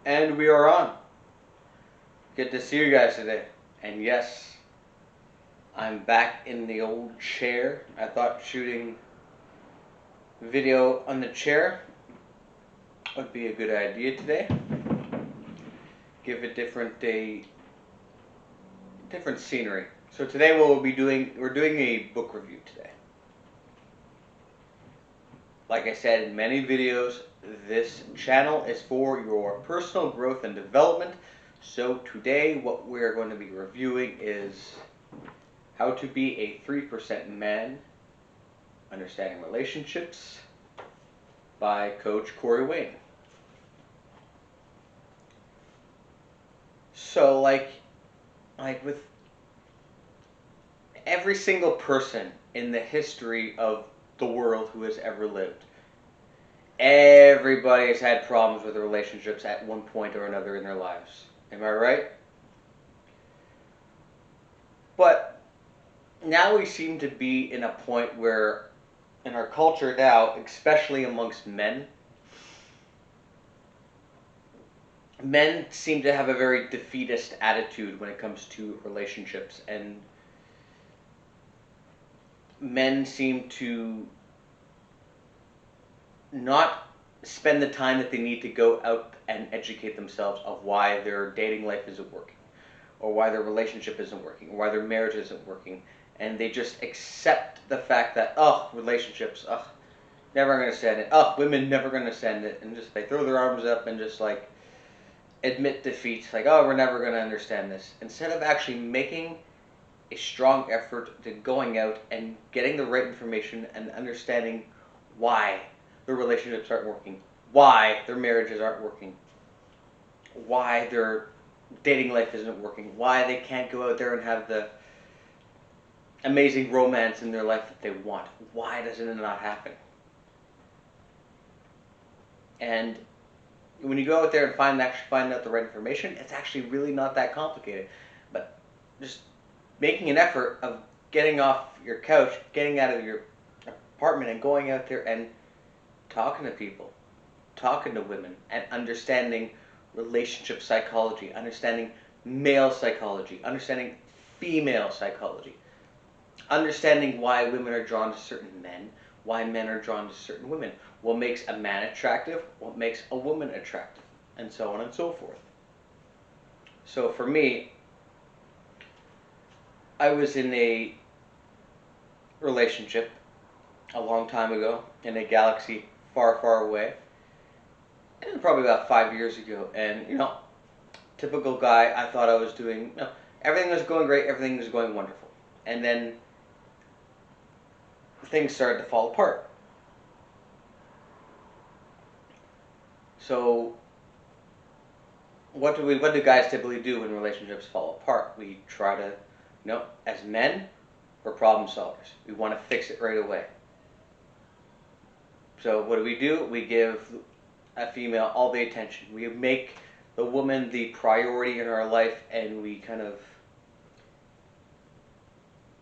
And we are on. Good to see you guys today. And yes, I'm back in the old chair. I thought shooting video on the chair would be a good idea today. Give a different scenery. So today we're doing a book review today. Like I said in many videos, this channel is for your personal growth and development. So today what we're going to be reviewing is How to Be a 3% Man, Understanding Relationships by Coach Corey Wayne. So like with every single person in the history of the world who has ever lived, everybody has had problems with relationships at one point or another in their lives. Am I right? But now we seem to be in a point where, in our culture now, especially amongst men seem to have a very defeatist attitude when it comes to relationships, and men seem to not spend the time that they need to go out and educate themselves of why their dating life isn't working, or why their relationship isn't working, or why their marriage isn't working, and they just accept the fact that, relationships, never gonna stand it, women never gonna stand it, and just they throw their arms up and just like admit defeat, like, we're never gonna understand this, instead of actually making a strong effort to going out and getting the right information and understanding why their relationships aren't working, why their marriages aren't working, why their dating life isn't working, why they can't go out there and have the amazing romance in their life that they want. Why doesn't it not happen? And when you go out there and find out the right information, it's actually really not that complicated. But just making an effort of getting off your couch, getting out of your apartment and going out there and talking to people, talking to women, and understanding relationship psychology, understanding male psychology, understanding female psychology, understanding why women are drawn to certain men, why men are drawn to certain women, what makes a man attractive, what makes a woman attractive, and so on and so forth. So for me, I was in a relationship a long time ago in a galaxy far, far away. And probably about 5 years ago. And, typical guy, I thought I was doing, everything was going great, everything was going wonderful. And then things started to fall apart. So what do guys typically do when relationships fall apart? We try to, as men, we're problem solvers. We want to fix it right away. So what do? We give a female all the attention. We make the woman the priority in our life, and we kind of,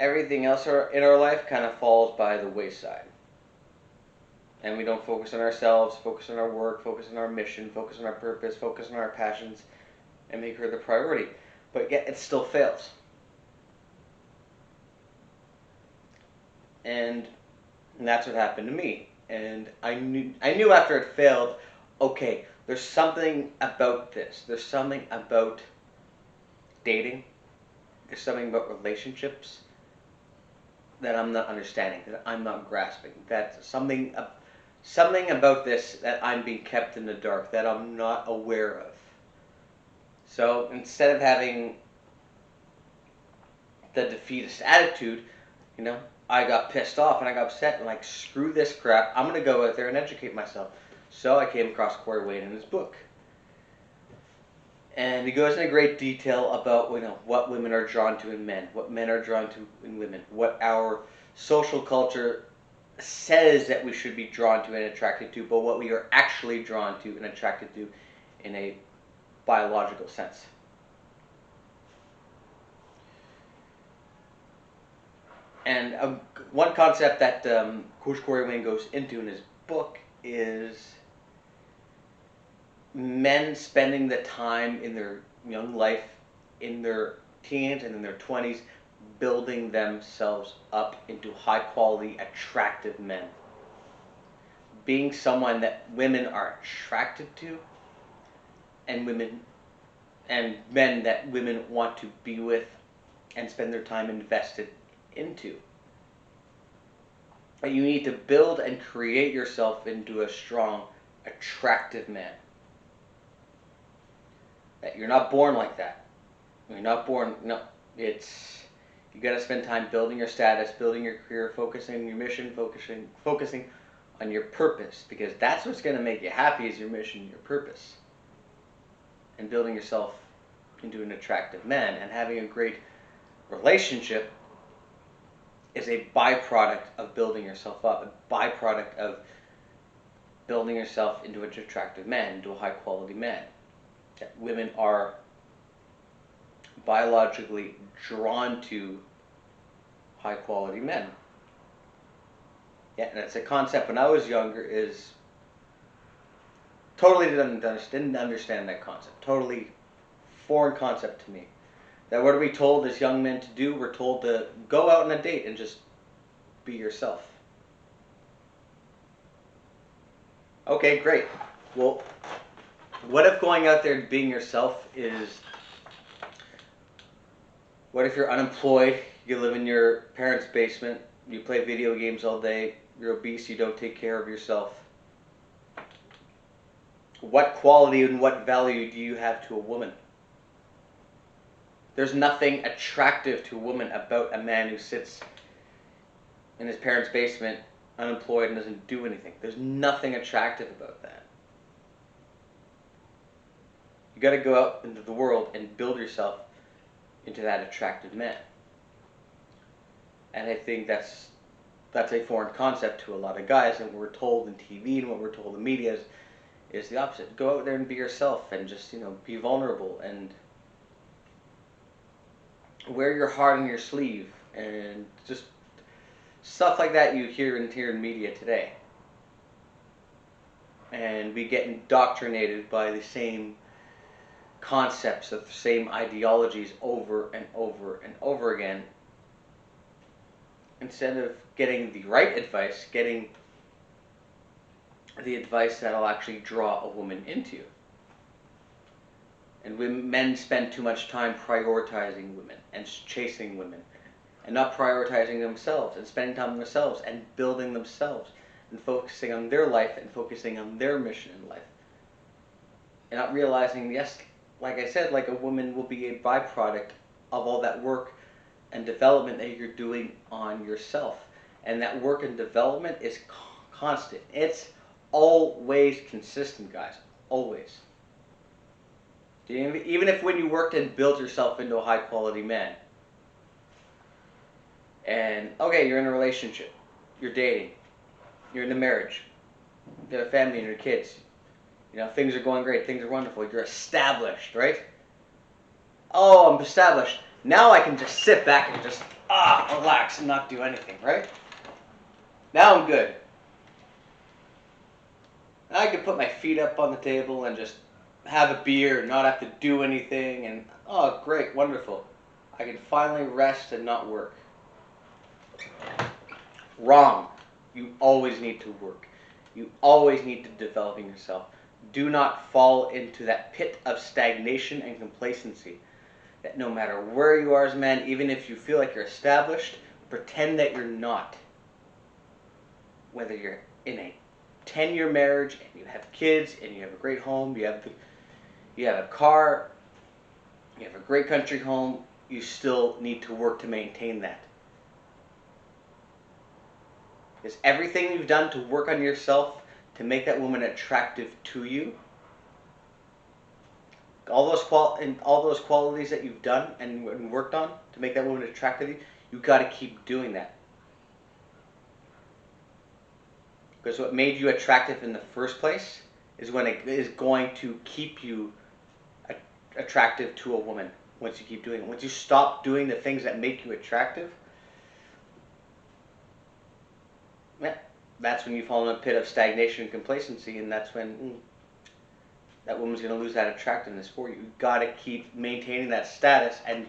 everything else in our life kind of falls by the wayside. And we don't focus on ourselves, focus on our work, focus on our mission, focus on our purpose, focus on our passions, and make her the priority. But yet it still fails. And that's what happened to me. And I knew after it failed, okay, there's something about this. There's something about dating. There's something about relationships that I'm not understanding, that I'm not grasping. That's something about this that I'm being kept in the dark, that I'm not aware of. So instead of having the defeatist attitude, I got pissed off and I got upset and like, screw this crap, I'm going to go out there and educate myself. So I came across Corey Wayne in his book. And he goes into great detail about what women are drawn to in men, what men are drawn to in women, what our social culture says that we should be drawn to and attracted to, but what we are actually drawn to and attracted to in a biological sense. And one concept that Coach Corey Wayne goes into in his book is men spending the time in their young life, in their teens and in their 20s, building themselves up into high quality, attractive men. Being someone that women are attracted to, and women and men that women want to be with and spend their time invested into. But you need to build and create yourself into a strong, attractive man. That you're not born like that. You're not born. No, it's you got to spend time building your status, building your career, focusing on your mission, focusing on your purpose, because that's what's going to make you happy is your mission, your purpose, and building yourself into an attractive man. And having a great relationship is a byproduct of building yourself up, a byproduct of building yourself into an attractive man, into a high quality man. That women are biologically drawn to high quality men. Yeah, and it's a concept when I was younger is totally didn't understand that concept. Totally foreign concept to me. That what are we told as young men to do? We're told to go out on a date and just be yourself. Okay, great. Well, what if going out there and being yourself is, what if you're unemployed, you live in your parents' basement, you play video games all day, you're obese, you don't take care of yourself? What quality and what value do you have to a woman? There's nothing attractive to a woman about a man who sits in his parents' basement, unemployed, and doesn't do anything. There's nothing attractive about that. You got to go out into the world and build yourself into that attractive man. And I think that's a foreign concept to a lot of guys, and what we're told in TV and what we're told in media is the opposite. Go out there and be yourself, and just be vulnerable, and wear your heart on your sleeve, and just stuff like that you hear in media today. And we get indoctrinated by the same concepts, of the same ideologies over and over and over again, instead of getting the right advice, getting the advice that'll actually draw a woman into you. And men spend too much time prioritizing women and chasing women, and not prioritizing themselves and spending time on themselves and building themselves and focusing on their life and focusing on their mission in life. And not realizing, yes, like I said, like a woman will be a byproduct of all that work and development that you're doing on yourself. And that work and development is constant. It's always consistent, guys. Always. Even if when you worked and built yourself into a high quality man, and okay, you're in a relationship, you're dating, you're in a marriage, you have a family and your kids, things are going great, things are wonderful, you're established, right? Oh, I'm established. Now I can just sit back and just relax and not do anything, right? Now I'm good. Now I can put my feet up on the table and just have a beer and not have to do anything, and oh great, wonderful. I can finally rest and not work. Wrong. You always need to work. You always need to develop yourself. Do not fall into that pit of stagnation and complacency. That no matter where you are as a man, even if you feel like you're established, pretend that you're not. Whether you're in a 10-year marriage and you have kids and you have a great home, you have a car, you have a great country home, you still need to work to maintain that. Because everything you've done to work on yourself to make that woman attractive to you, all those qualities that you've done and worked on to make that woman attractive to you, you got to keep doing that. Because what made you attractive in the first place is when it is going to keep you attractive to a woman. Once you keep doing it, once you stop doing the things that make you attractive, that's when you fall in a pit of stagnation and complacency, and that's when that woman's going to lose that attractiveness for you. You've got to keep maintaining that status and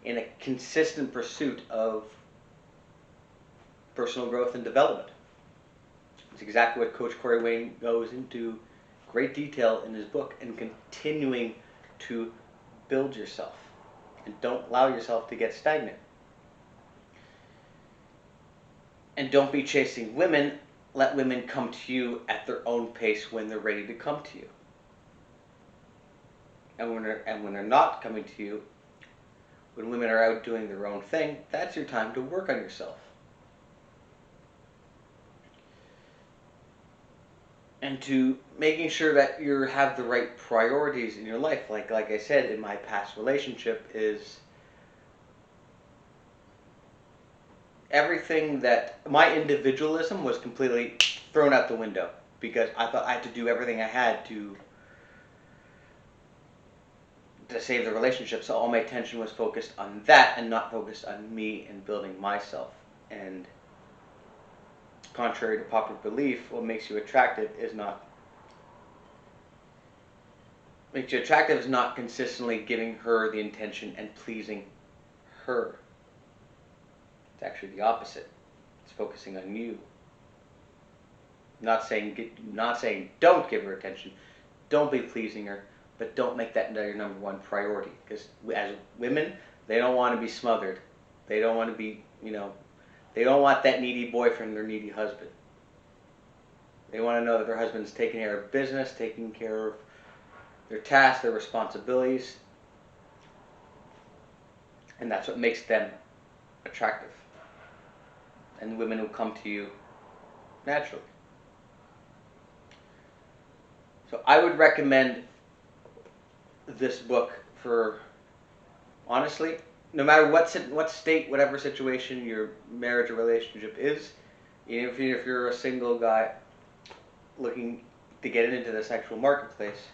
in a consistent pursuit of personal growth and development. It's exactly what Coach Corey Wayne goes into great detail in his book, and continuing to build yourself. And don't allow yourself to get stagnant. And don't be chasing women. Let women come to you at their own pace when they're ready to come to you. And when they're not coming to you, when women are out doing their own thing, that's your time to work on yourself. And to making sure that you have the right priorities in your life. Like I said, in my past relationship, is everything that my individualism was completely thrown out the window, because I thought I had to do everything I had to save the relationship. So all my attention was focused on that and not focused on me and building myself. And contrary to popular belief, what makes you attractive is not consistently giving her the intention and pleasing her. It's actually the opposite. It's focusing on you. Not saying don't give her attention, don't be pleasing her, but don't make that your number one priority. Because as women, they don't want to be smothered. They don't want to be, they don't want that needy boyfriend or needy husband. They want to know that their husband's taking care of business, taking care of their tasks, their responsibilities. And that's what makes them attractive. And women will come to you naturally. So I would recommend this book for, honestly, no matter what state, whatever situation your marriage or relationship is, even if you're a single guy looking to get into the sexual marketplace,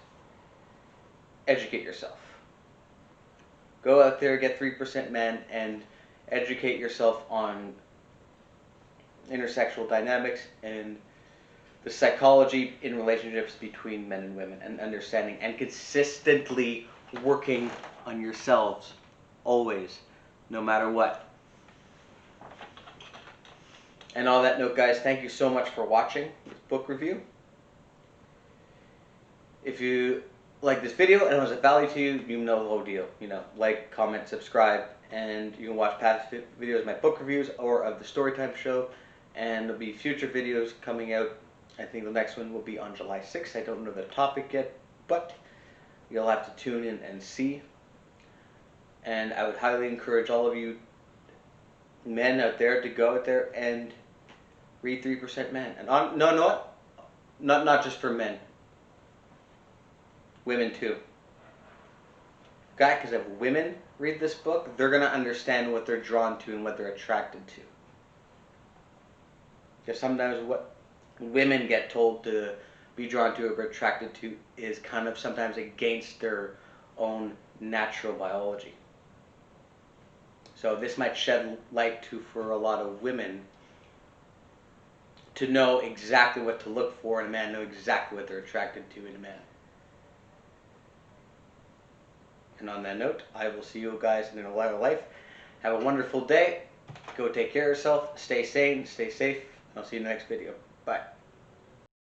educate yourself. Go out there, get 3% men, and educate yourself on intersexual dynamics and the psychology in relationships between men and women, and understanding and consistently working on yourselves always, no matter what. And on that note, guys, thank you so much for watching this book review. If you like this video and it was of value to you, you know the whole deal. Like, comment, subscribe, and you can watch past videos of my book reviews or of the Storytime show. And there'll be future videos coming out. I think the next one will be on July 6th. I don't know the topic yet, but you'll have to tune in and see. And I would highly encourage all of you men out there to go out there and read 3% Men. And not just for men. Women too. Because if women read this book, they're going to understand what they're drawn to and what they're attracted to. Because sometimes what women get told to be drawn to or attracted to is kind of sometimes against their own natural biology. So this might shed light for a lot of women to know exactly what to look for in a man, know exactly what they're attracted to in a man. And on that note, I will see you guys in a later life. Have a wonderful day. Go take care of yourself. Stay sane. Stay safe. I'll see you in the next video. Bye.